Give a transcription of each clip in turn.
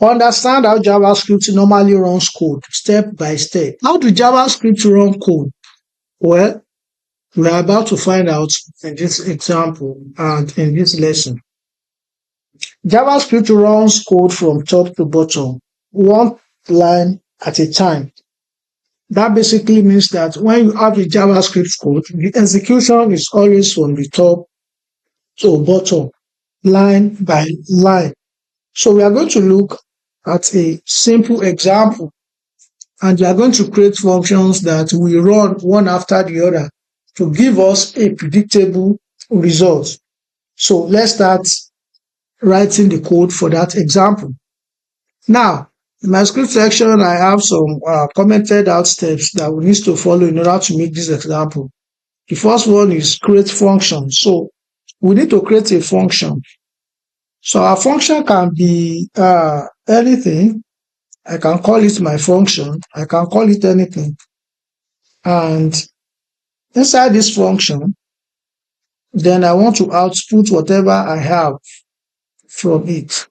Understand how JavaScript normally runs code step by step. How do JavaScript run code? Well, we are about to find out in this example and in this lesson. JavaScript runs code from top to bottom, one line at a time. That basically means that when you have a JavaScript code, the execution is always from the top to bottom, line by line. So we are going to look at a simple example, and we are going to create functions that will run one after the other to give us a predictable result. So let's start writing the code for that example. Now, in my script section, I have some commented out steps that we need to follow in order to make this example. The first one is create function. So we need to create a function. So our function can be anything. I can call it my function. I can call it anything. And inside this function, then I want to output whatever I have from it.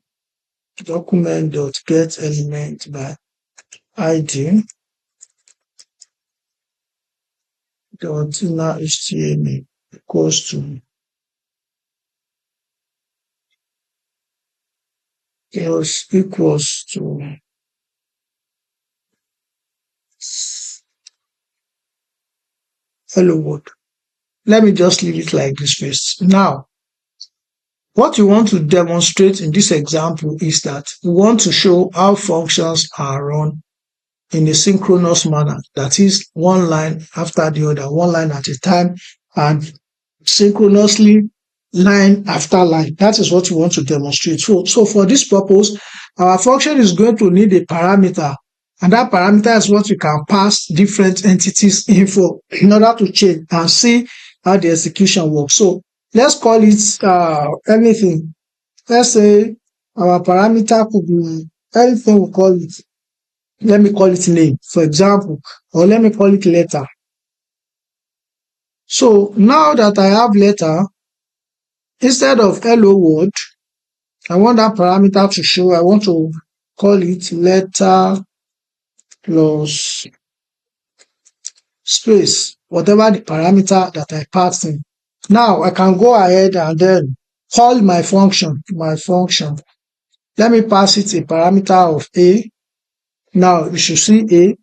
Document.getElement by ID dot inner HTML equals to hello world. Let me just leave it like this first. Now, what you want to demonstrate in this example is that we want to show how functions are run in a synchronous manner. That is, one line after the other, one line at a time, and synchronously line after line. That is what we want to demonstrate. So for this purpose, our function is going to need a parameter, and that parameter is what we can pass different entities info in order to change and see how the execution works. So let's call it anything. Let's say our parameter could be anything we call it. Let me call it name, for example, or let me call it letter. So now that I have letter, instead of hello world, I want that parameter to show. I want to call it letter plus space, whatever the parameter that I passed in. Now I can go ahead and then call my function. Let me pass it a parameter of A. Now you should see A.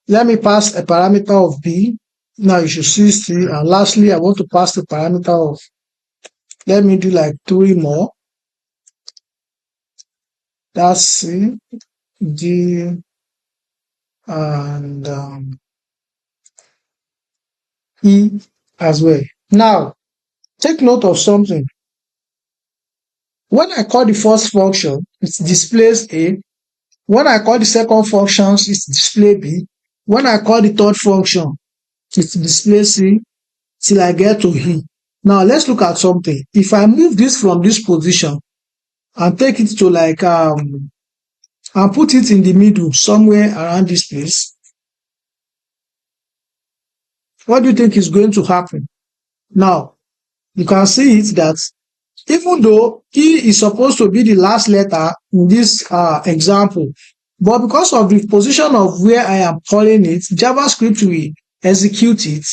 Let me pass a parameter of B. Now you should see C. And lastly, I want to pass the parameter of, let me do like 3 more. That's C, D, and E as well. Now, take note of something. When I call the first function, it displays A. When I call the second function, it displays B. When I call the third function, it displays C till I get to E. Now, let's look at something. If I move this from this position and take it to like, and put it in the middle, somewhere around this place, what do you think is going to happen? Now, you can see it that even though E is supposed to be the last letter in this example, but because of the position of where I am calling it, JavaScript will execute it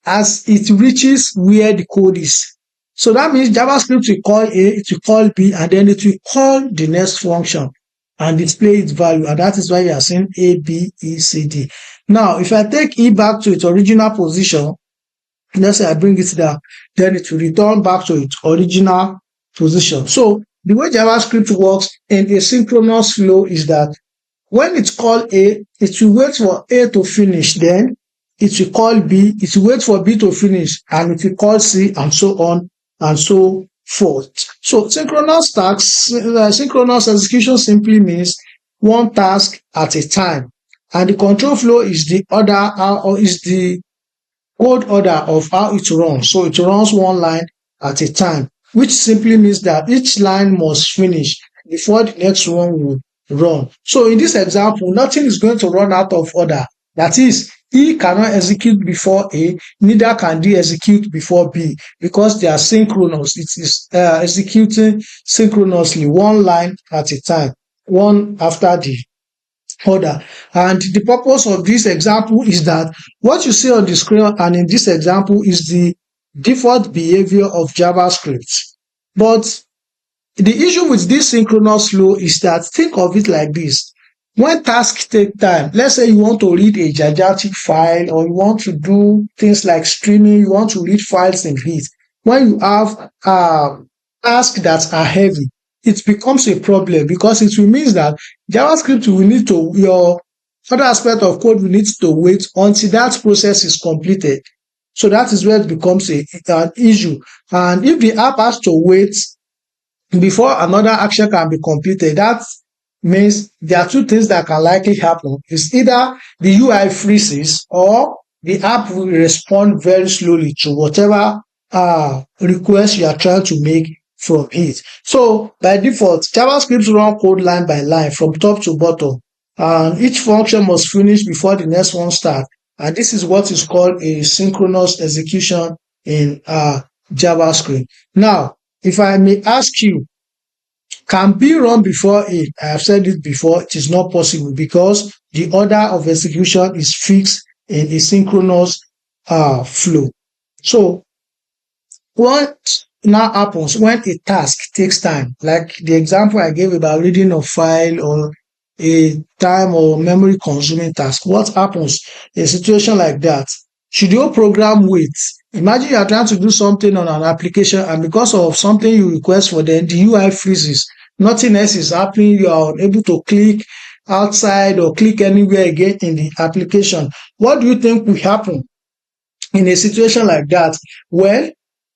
as it reaches where the code is. So that means JavaScript will call A, it will call B, and then it will call the next function and display its value. And that is why you are seeing A, B, E, C, D. Now, if I take E back to its original position, let's say I bring it down, then it will return back to its original position. So the way JavaScript works in a synchronous flow is that when it's called A, it will wait for A to finish, then it will call B, it will wait for B to finish, and it will call C, and so on and so forth. So synchronous tasks, synchronous execution simply means one task at a time, and the control flow is the order or is the code order of how it runs. So it runs one line at a time, which simply means that each line must finish before the next one will run. So in this example, nothing is going to run out of order. That is, E cannot execute before A, neither can D execute before B, because they are synchronous. It is executing synchronously, one line at a time. one after the other. And the purpose of this example is that what you see on the screen and in this example is the default behavior of JavaScript. But the issue with this synchronous flow is that, think of it like this. When tasks take time, let's say you want to read a gigantic file or you want to do things like streaming, you want to read files in it. When you have tasks that are heavy, it becomes a problem because it will mean that JavaScript will need to, your other aspect of code will need to wait until that process is completed. So that is where it becomes an issue. And if the app has to wait before another action can be completed, that means there are two things that can likely happen. It's either the UI freezes or the app will respond very slowly to whatever request you are trying to make from it. So by default, JavaScript run code line by line from top to bottom, and each function must finish before the next one starts. And this is what is called a synchronous execution in JavaScript. Now, if I may ask you, can B run before A? I have said it before, it is not possible because the order of execution is fixed in a synchronous flow. So what now happens when a task takes time, like the example I gave about reading a file or a time or memory consuming task? What happens in a situation like that? Should your program wait? Imagine you are trying to do something on an application and because of something you request for them, the UI freezes. Nothing else is happening. You are unable to click outside or click anywhere again in the application. What do you think will happen in a situation like that? Well,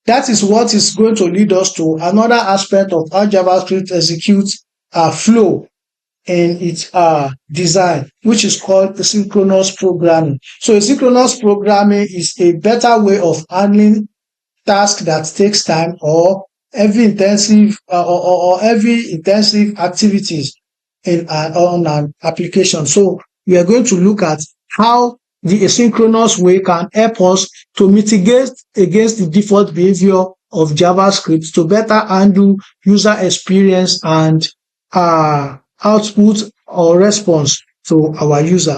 that is what is going to lead us to another aspect of how JavaScript executes flow in its design, which is called synchronous programming. So synchronous programming is a better way of handling tasks that takes time or heavy intensive heavy intensive activities in on an application. So we are going to look at how the asynchronous way can help us to mitigate against the default behavior of JavaScript to better handle user experience and output or response to our user.